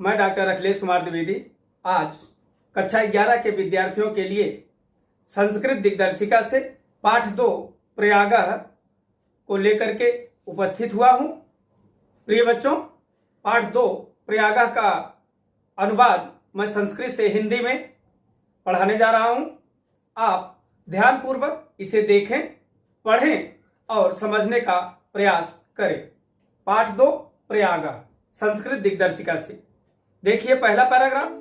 मैं डॉक्टर अखिलेश कुमार द्विवेदी आज कक्षा 11 के विद्यार्थियों के लिए संस्कृत दिग्दर्शिका से पाठ 2 प्रयागः को लेकर के उपस्थित हुआ हूं। प्रिय बच्चों, पाठ 2 प्रयागः का अनुवाद मैं संस्कृत से हिंदी में पढ़ाने जा रहा हूं। आप ध्यानपूर्वक इसे देखें, पढ़ें और समझने का प्रयास करें। पाठ 2 प्रयागः संस्कृत दिग्दर्शिका से देखिए पहला पैराग्राफ।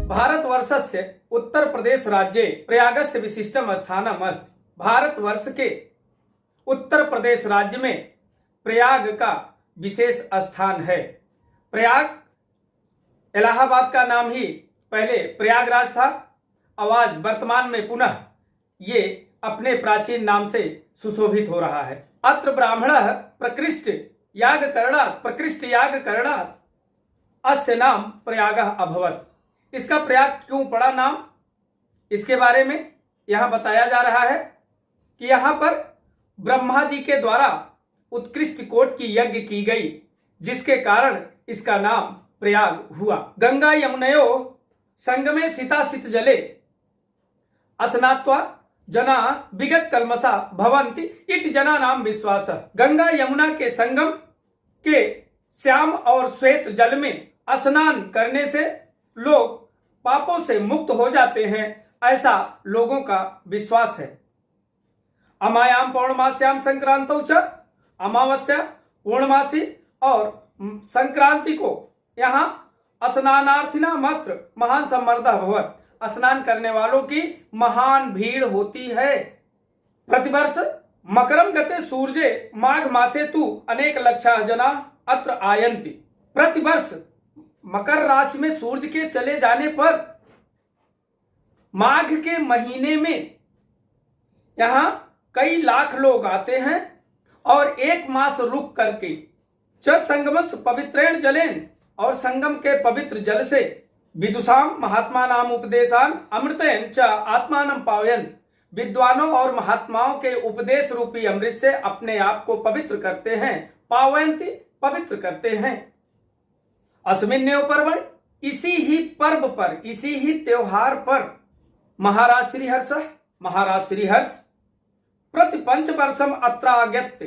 भारतवर्षस्य उत्तर प्रदेश राज्ये प्रयागस्य विशिष्टम स्थानम अस्ति। भारतवर्ष के उत्तर प्रदेश राज्य में प्रयाग का विशेष स्थान है। प्रयाग इलाहाबाद का नाम ही पहले प्रयागराज था, आज वर्तमान में पुनः ये अपने प्राचीन नाम से सुशोभित हो रहा है। अत्र ब्राह्मणः प्रकृष्ट याग करणात् अस्य नाम प्रयागः अभवत्। इसका प्रयाग क्यों पड़ा नाम, इसके बारे में यहां बताया जा रहा है कि यहां पर ब्रह्मा जी के द्वारा उत्कृष्ट कोट की यज्ञ की गई, जिसके कारण इसका नाम प्रयाग हुआ। गंगा यमुनयोः संगमे सितासित जले स्नात्वा जना विगत कल्मषा भवन्ति इति जनानां विश्वासः। गंगा यमुना के संगम के श्याम और श्वेत जल में स्नान करने से लोग पापों से मुक्त हो जाते हैं, ऐसा लोगों का विश्वास है। अमायाम पौर्णमास्याम संक्रांतौ च, अमावस्या पूर्णमासी और संक्रांति को यहाँ स्नानार्थिना मात्र महान सम्मर्दः भवत्। स्नान करने वालों की महान भीड़ होती है। प्रतिवर्ष मकरम गते सूर्ये माघ मासे तु अनेक लक्षाः जनाः अत्र आयन्ति। प्रतिवर्ष मकर राशि में सूर्य के चले जाने पर माघ के महीने में यहां कई लाख लोग आते हैं और एक मास रुक करके च संगमस पवित्रेण जलेन, और संगम के पवित्र जल से विदुषाम महात्मा नाम उपदेशान अमृतेन च आत्मानं पावयन्। विद्वानों और महात्माओं के उपदेश रूपी अमृत से अपने आप को पवित्र करते हैं। पावयन्ति पवित्र करते हैं। अस्मिन्नेव पर्वणि, इसी ही पर्व पर, इसी ही त्योहार पर महाराज श्रीहर्ष प्रति पंचवर्षम अत्र आगत्य,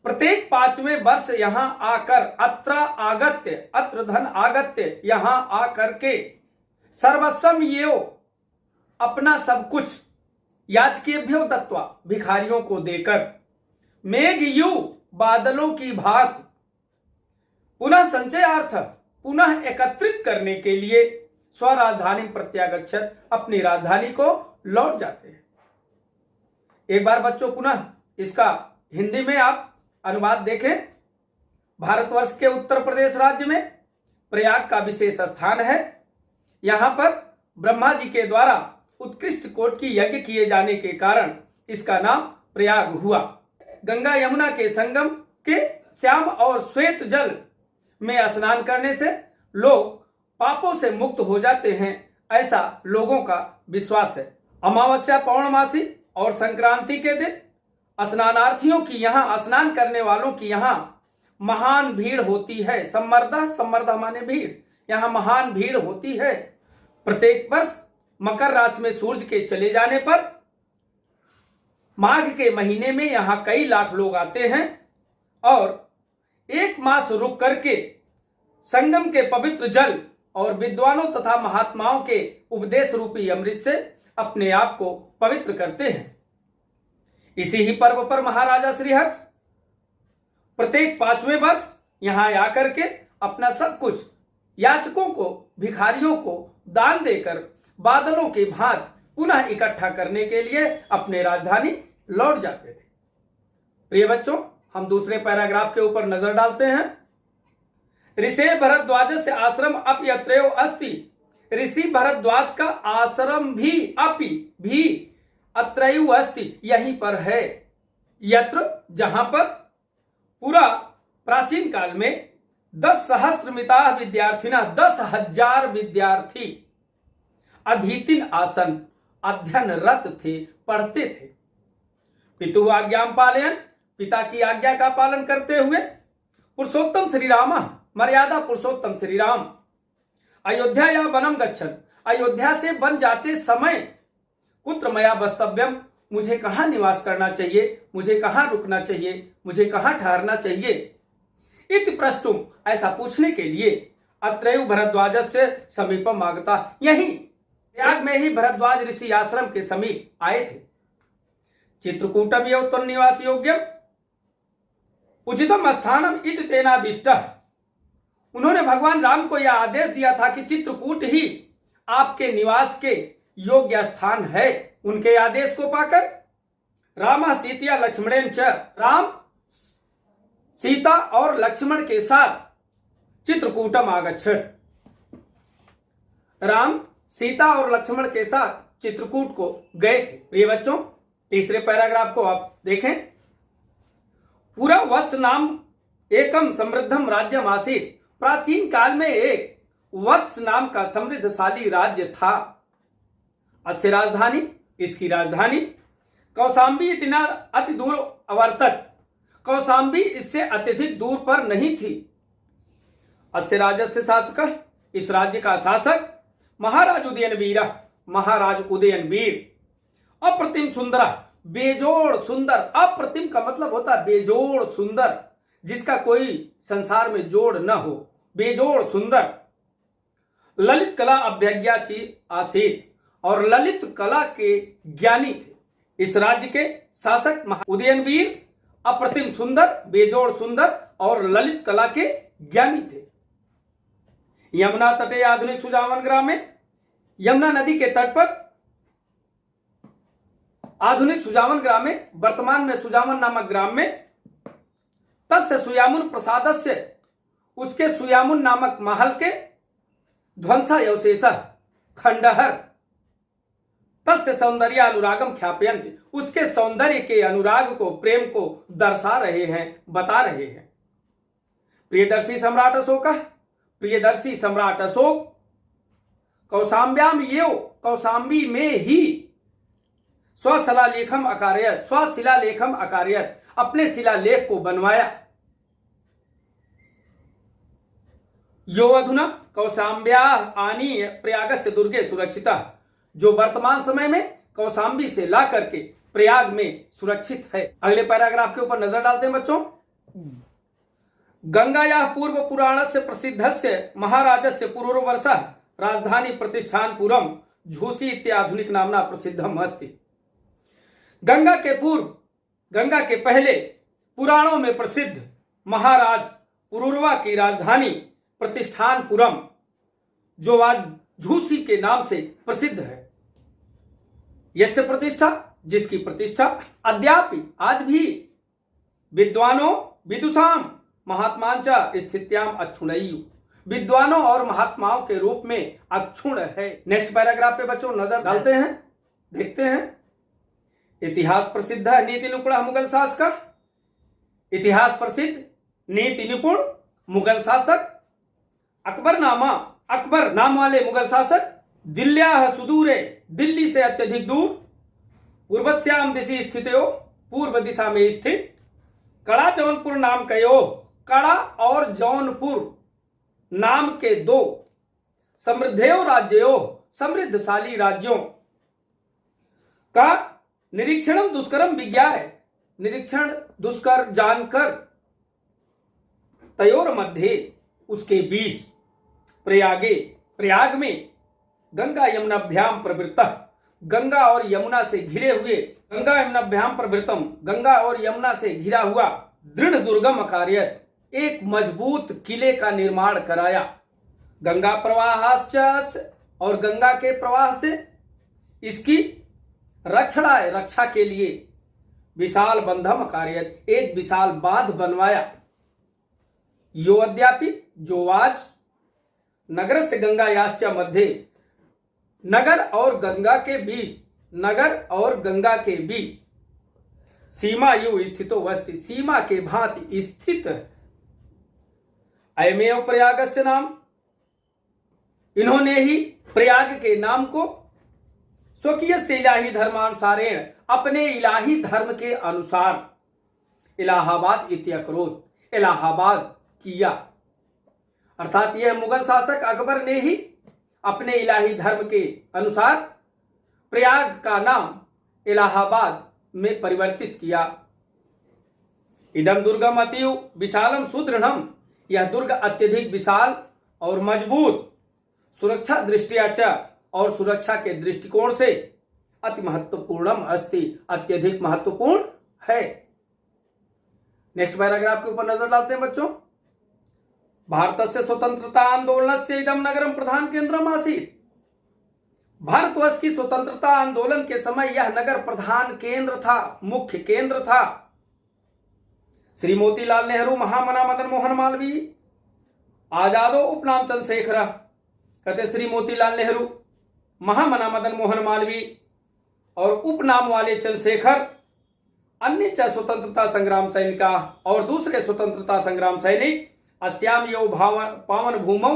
प्रत्येक 5वें वर्ष यहां आकर, अत्र धन आगत्य, यहां आकर के सर्वस्वम येओ, अपना सब कुछ, याचकेभ्यो दत्वा, भिखारियों को देकर, मेघयू, बादलों की भांति, पुनः संचयार्थ, पुनः एकत्रित करने के लिए स्वराजधानी प्रत्यागच्छत, अपनी राजधानी को लौट जाते हैं। एक बार बच्चों पुनः इसका हिंदी में आप अनुवाद देखें। भारतवर्ष के उत्तर प्रदेश राज्य में प्रयाग का विशेष स्थान है। यहां पर ब्रह्मा जी के द्वारा उत्कृष्ट कोट की यज्ञ किए जाने के कारण इसका नाम प्रयाग हुआ। गंगा यमुना के संगम के श्याम और श्वेत जल में स्नान करने से लोग पापों से मुक्त हो जाते हैं, ऐसा लोगों का विश्वास है। अमावस्या पौर्णमासी और संक्रांति के दिन स्नानार्थियों की, यहां स्नान करने वालों की यहां महान भीड़ होती है। सम्मर्दः माने भीड़, यहां महान भीड़ होती है। प्रत्येक वर्ष मकर राशि में सूर्य के चले जाने पर माघ के महीने में यहां कई लाख लोग आते हैं और एक मास रुक करके संगम के पवित्र जल और विद्वानों तथा महात्माओं के उपदेश रूपी अमृत से अपने आप को पवित्र करते हैं। इसी ही पर्व पर महाराजा श्रीहर्ष प्रत्येक 5वें वर्ष यहां आकर के अपना सब कुछ याचकों को, भिखारियों को दान देकर बादलों की भांति पुनः इकट्ठा करने के लिए अपने राजधानी लौट जाते थे। प्रिय बच्चों, हम दूसरे पैराग्राफ के ऊपर नजर डालते हैं। ऋषि भरद्वाज से आश्रम अपि अत्रैव अस्ति। ऋषि भरद्वाज का आश्रम भी अत्रैव अस्ति, यहीं पर है। यत्र, जहां पर पूरा प्राचीन काल में 10 सहस्त्रमिता विद्यार्थिना, 10,000 विद्यार्थी अधीतिन आसन अध्ययनरत थे, पढ़ते थे। पितु आज्ञाम पालयन, पिता की आज्ञा का पालन करते हुए पुरुषोत्तम श्री राम, मर्यादा पुरुषोत्तम श्री राम अयोध्या या वनम गच्छन, अयोध्या से वन जाते समय कुत्र मया वस्तव्यम, मुझे कहां निवास करना चाहिए, मुझे कहां रुकना चाहिए, मुझे कहां ठहरना चाहिए। इति प्रष्टुम, ऐसा पूछने के लिए अत्रैव भरद्वाजस्य समीपम आगता, यही प्रयाग में ही भरद्वाज ऋषि आश्रम के समीप आए थे। चित्रकूटम एव तन्निवास योग्यम उचितम स्थानम इति तेनादिष्टः, उन्होंने भगवान राम को यह आदेश दिया था कि चित्रकूट ही आपके निवास के योग्य स्थान है। उनके आदेश को पाकर राम सीता लक्ष्मणेन च, राम सीता और लक्ष्मण के साथ चित्रकूटम आगच्छत, राम सीता और लक्ष्मण के साथ चित्रकूट को गए थे। प्रिय बच्चों, तीसरे पैराग्राफ को आप देखें। पूरा वत्स नाम एकम समृद्धम राज्यम आसीत, प्राचीन काल में एक वत्स नाम का समृद्धशाली राज्य था। अस्य राजधानी, इसकी राजधानी कौशाम्बी इतना अति दूर अवर्तत, कौशाम्बी इससे अत्यधिक दूर पर नहीं थी। अस्य राजस्य शासक, इस राज्य का शासक महाराज उदयनवीर, महाराज उदयनवीर अप्रतिम सुंदर, बेजोड़ सुंदर, अप्रतिम का मतलब होता है बेजोड़ सुंदर, जिसका कोई संसार में जोड़ न हो, बेजोड़ सुंदर। ललित कला अभ्यज्ञा ची आसीत, और ललित कला के ज्ञानी थे। इस राज्य के शासक उदयनवीर अप्रतिम सुंदर, बेजोड़ सुंदर और ललित कला के ज्ञानी थे। यमुना तटे आधुनिक सुजावन ग्राम में, यमुना नदी के तट पर आधुनिक सुजावन ग्राम में, वर्तमान में सुजावन नामक ग्राम में, तस्य सुयामुन प्रसादस्य, उसके सुयामुन नामक महल के ध्वंसावशेष खंडहर, तस्य सौंदर्य अनुरागम ख्यापयन्ति, उसके सौंदर्य के अनुराग को, प्रेम को दर्शा रहे हैं, बता रहे हैं। प्रियदर्शी सम्राट अशोक, प्रियदर्शी सम्राट अशोक कौशाम्ब्याम एव, कौशाम्बी में ही स्वशिलालेखम अकारयत, स्वशिलालेखम अकारयत, अपने शिलालेख को बनवाया। यो अधुना कौशाम्ब्या आनीय प्रयागस्य दुर्गे सुरक्षिता, जो वर्तमान समय में कौशाम्बी से ला करके प्रयाग में सुरक्षित है। अगले पैराग्राफ के ऊपर नजर डालते हैं बच्चों। गंगायाः पूर्व पुराणस्य प्रसिद्धस्य महाराजस्य पुरूरवर्षः राजधानी प्रतिष्ठानपुरम झूसी इत्याधुनिक नामना प्रसिद्धम अस्ति। गंगा के पूर्व, गंगा के पहले पुराणों में प्रसिद्ध महाराज पुरूरवा की राजधानी प्रतिष्ठानपुरम, जो आज झूसी के नाम से प्रसिद्ध है। यस्य प्रतिष्ठा, जिसकी प्रतिष्ठा अद्यापि, आज भी विद्वानों विदुषाम महात्मांच स्थित्याम अक्षुणयु, विद्वानों और महात्माओं के रूप में अक्षुण है। नेक्स्ट पैराग्राफ पे बच्चों नजर डालते हैं, देखते हैं। इतिहास प्रसिद्ध है नीति निपुण मुगल शासक, इतिहास प्रसिद्ध नीति निपुण मुगल शासक अकबर नामा, अकबर नाम वाले मुगल शासक दिल्ल्या सुदूरे, दिल्ली से अत्यधिक दूर, पूर्वस्याम दिशि स्थितो, पूर्व दिशा में स्थित, कड़ा जौनपुर नाम कयो, कड़ा और जौनपुर नाम के दो समृद्धेयो राज्यों, समृद्धशाली राज्यों का निरीक्षणम दुष्करम विज्ञाय, निरीक्षण दुष्कर जानकर, तयोर मध्य, उसके बीच, प्रयागे, प्रयाग में, गंगा यमुनाभ्याम प्रवृत्तः, गंगा और यमुना से घिरे हुए, गंगा यमुनाभ्याम प्रवृत्तम, गंगा और यमुना से घिरा हुआ दृढ़ दुर्गम कार्यत, एक मजबूत किले का निर्माण कराया। गंगा प्रवाहाश्च, और गंगा के प्रवाह से इसकी रक्षा के लिए विशाल बंधम कार्यत, एक विशाल बांध बनवाया। यो अद्यापि, जो आज नगर से गंगा याश्च मध्य, नगर और गंगा के बीच, नगर और गंगा के बीच सीमा यु स्थितो वस्ति, सीमा के भांति स्थित है। अयमेव प्रयागस्य नाम, इन्होंने ही प्रयाग के नाम को स्वकीय से इलाही धर्मानुसारेण अपने इलाही धर्म के अनुसार इलाहाबाद इत्यकरोत, इलाहाबाद किया। अर्थात यह मुगल शासक अकबर ने ही अपने इलाही धर्म के अनुसार प्रयाग का नाम इलाहाबाद में परिवर्तित किया। इदम दुर्गम अतीव विशालम सुदृढ़म, यह दुर्ग अत्यधिक विशाल और मजबूत, सुरक्षा दृष्टिया च, और सुरक्षा के दृष्टिकोण से अति महत्वपूर्णम अस्ति, अत्यधिक महत्वपूर्ण है। नेक्स्ट पैराग्राफ के ऊपर नजर डालते हैं बच्चों। भारतस्य स्वतंत्रता आंदोलनस्य इदम नगरम प्रधान केंद्रम आसीत्, भारतवर्ष की स्वतंत्रता आंदोलन के समय यह नगर प्रधान केंद्र था, मुख्य केंद्र था। श्री मोतीलाल नेहरू, महामना मदन मोहन मालवीय, आजादो उपनाम चंद्रशेखर, कहते श्री मोतीलाल नेहरू, महामना मदन मोहन मालवीय और उपनाम वाले चंद्रशेखर, अन्य स्वतंत्रता संग्राम सैनिका और दूसरे स्वतंत्रता संग्राम सैनिक अस्याम यो पावन भूमौ,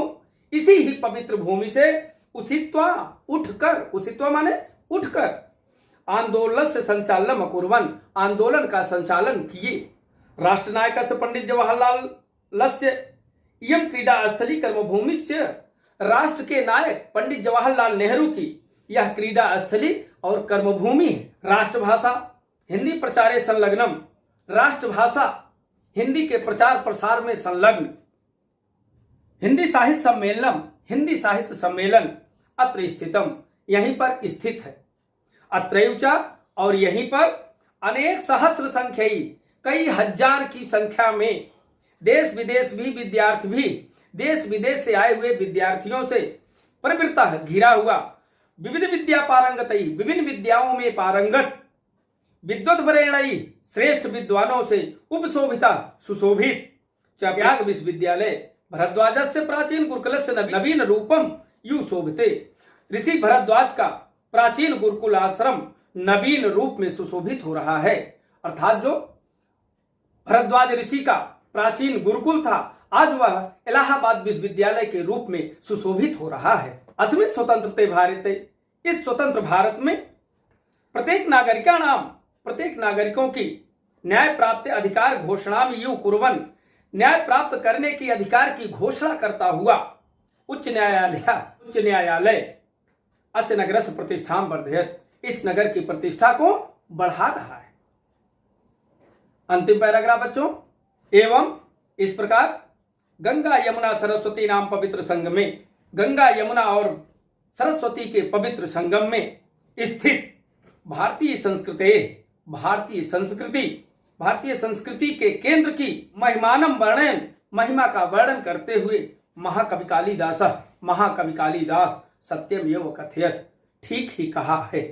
इसी ही पवित्र भूमि से उसित्वा उठकर, उसित्वा माने उठकर, आंदोलन से संचालन अकुर्वन, आंदोलन का संचालन किए। राष्ट्रनायक पंडित जवाहरलाल इयम क्रीडा स्थली कर्मभूमिश्च, राष्ट्र के नायक पंडित जवाहरलाल नेहरू की यह क्रीडा स्थली और कर्मभूमि। राष्ट्रभाषा हिंदी प्रचारे संलग्नम, राष्ट्रभाषा हिंदी के प्रचार प्रसार में संलग्न। हिंदी साहित्य सम्मेलनम, हिंदी साहित्य सम्मेलन अत्र स्थितम, यहीं पर स्थित है। अत्रैवचा, और यहीं पर अनेक सहस्त्र संख्यई, कई हजार की संख्या में देश विदेश भी विद्यार्थी भी, देश विदेश से आए हुए विद्यार्थियों से प्रवृत्ता घिरा हुआ, विविध विद्या पारंगत, विभिन्न विद्याओं में पारंगत, विद्वद्वरेणई, श्रेष्ठ विद्वानों से उपशोभिता सुशोभित, प्रयाग विश्वविद्यालय भरद्वाजस्य प्राचीन गुरुकुलस्य नवीन रूपम यू शोभते, ऋषि भरद्वाज का प्राचीन गुरुकुल आश्रम नवीन रूप में सुशोभित हो रहा है। अर्थात जो भरद्वाज ऋषि का प्राचीन गुरुकुल था, आज वह इलाहाबाद विश्वविद्यालय के रूप में सुशोभित हो रहा है। अस्मिन् स्वतंत्रते भारते, इस स्वतंत्र भारत में प्रत्येक नागरिकाणाम, प्रत्येक नागरिकों की न्याय प्राप्त अधिकार घोषणा में यू कुर्वन, न्याय प्राप्त करने की अधिकार की घोषणा करता हुआ उच्च न्यायालय अस्य नगर से प्रतिष्ठा वर्धयत, इस नगर की प्रतिष्ठा को बढ़ा रहा है। अंतिम पैराग्राफ बच्चों, एवं इस प्रकार गंगा यमुना सरस्वती नाम पवित्र संगम में, गंगा यमुना और सरस्वती के पवित्र संगम में स्थित भारतीय संस्कृति, भारतीय संस्कृति, भारतीय संस्कृति के केंद्र की महिमानम वर्णन, महिमा का वर्णन करते हुए महाकवि कालिदास, महाकवि कालिदास सत्यम एव कथयत, ठीक ही कहा है।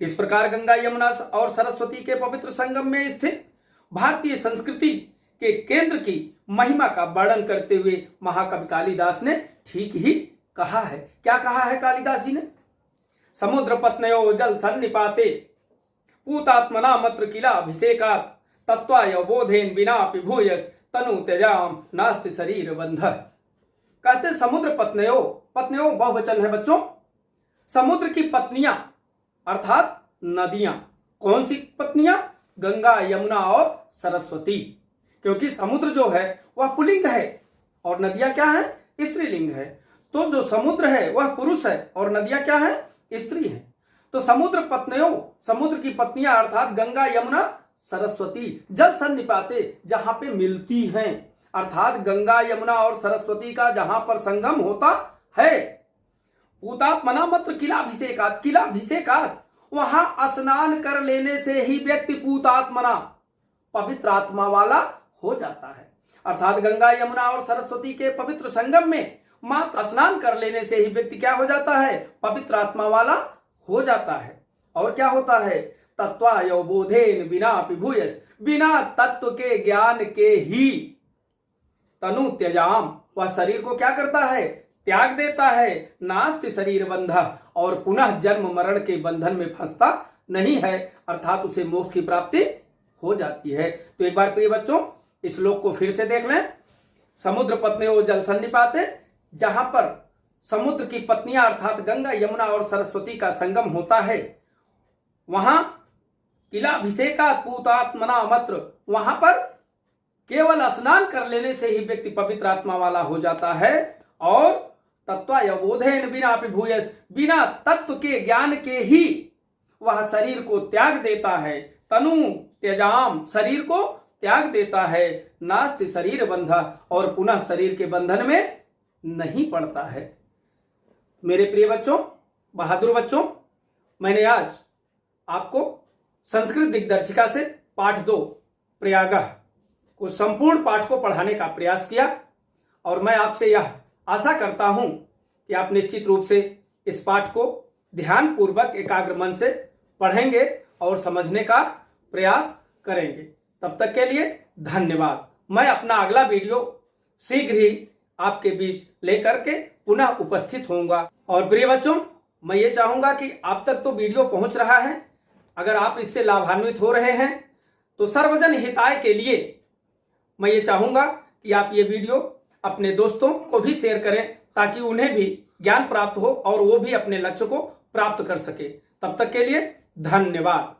इस प्रकार गंगा यमुना और सरस्वती के पवित्र संगम में स्थित भारतीय संस्कृति के केंद्र की महिमा का वर्णन करते हुए महाकवि कालिदास ने ठीक ही कहा है। क्या कहा है कालिदास जी ने? समुद्र पत्नयो जल सन्निपाते पूतात्मना मत्र किला अभिषेका तत्वाय बोधेन बिना भूयस तनु त्यजाम नास्ति शरीर बंध। कहते समुद्र पत्नयो, पत्नयो बहुवचन है बच्चों, समुद्र की पत्नियां अर्थात नदियां। कौन सी पत्नियां? गंगा यमुना और सरस्वती, क्योंकि समुद्र जो है वह पुल्लिंग है और नदियां क्या है? स्त्रीलिंग है। तो जो समुद्र है वह पुरुष है और नदियां क्या है? स्त्री है। तो समुद्र पत्नियों, समुद्र की पत्नियां अर्थात गंगा यमुना सरस्वती जल सन्निपाते, जहां पे मिलती हैं, अर्थात गंगा यमुना और सरस्वती का जहां पर संगम होता है। पूतात्मना मत्र किलाभिषेकात, किलाभिषेकात वहां स्नान कर लेने से ही व्यक्ति पूतात्मना पवित्र आत्मा वाला हो जाता है। अर्थात गंगा यमुना और सरस्वती के पवित्र संगम में मात्र स्नान कर लेने से ही व्यक्ति क्या हो जाता है? पवित्र आत्मा वाला हो जाता है। और क्या होता है? तत्वायो बोधेन बिना भूयस, बिना तत्व के ज्ञान के ही तनु त्यजाम, वह शरीर को क्या करता है? त्याग देता है। नास्ति शरीर बंधा, और पुनः जन्म मरण के बंधन में फंसता नहीं है, अर्थात उसे मोक्ष की प्राप्ति हो जाती है। तो एक बार प्रिय बच्चों इस श्लोक को फिर से देख लें। समुद्र पत्नयो जल सन्निपाते, जहां पर समुद्र की पत्नियां अर्थात गंगा, यमुना और सरस्वती का संगम होता है, वहां किलाभिषेका पूतात्मना मात्र, वहां पर केवल स्नान कर लेने से ही व्यक्ति पवित्र आत्मा वाला हो जाता है। और तत्वावबोधेन बिना विभूयस, बिना तत्व के ज्ञान के ही वह शरीर को त्याग देता है। तनु त्यजाम, शरीर को त्याग देता है। नास्ति शरीर बंधा, और पुनः शरीर के बंधन में नहीं पड़ता है। मेरे प्रिय बच्चों, बहादुर बच्चों, मैंने आज आपको संस्कृत दिग्दर्शिका से पाठ 2 प्रयागः को संपूर्ण पाठ को पढ़ाने का प्रयास किया, और मैं आपसे यह आशा करता हूं कि आप निश्चित रूप से इस पाठ को ध्यान पूर्वक एकाग्र मन से पढ़ेंगे और समझने का प्रयास करेंगे। तब तक के लिए धन्यवाद। मैं अपना अगला वीडियो शीघ्र ही आपके बीच लेकर के पुनः उपस्थित होऊंगा। और प्रिय बच्चों, मैं ये चाहूंगा कि आप तक तो वीडियो पहुंच रहा है, अगर आप इससे लाभान्वित हो रहे हैं तो सर्वजन हिताय के लिए मैं ये चाहूंगा कि आप ये वीडियो अपने दोस्तों को भी शेयर करें, ताकि उन्हें भी ज्ञान प्राप्त हो और वो भी अपने लक्ष्य को प्राप्त कर सके। तब तक के लिए धन्यवाद।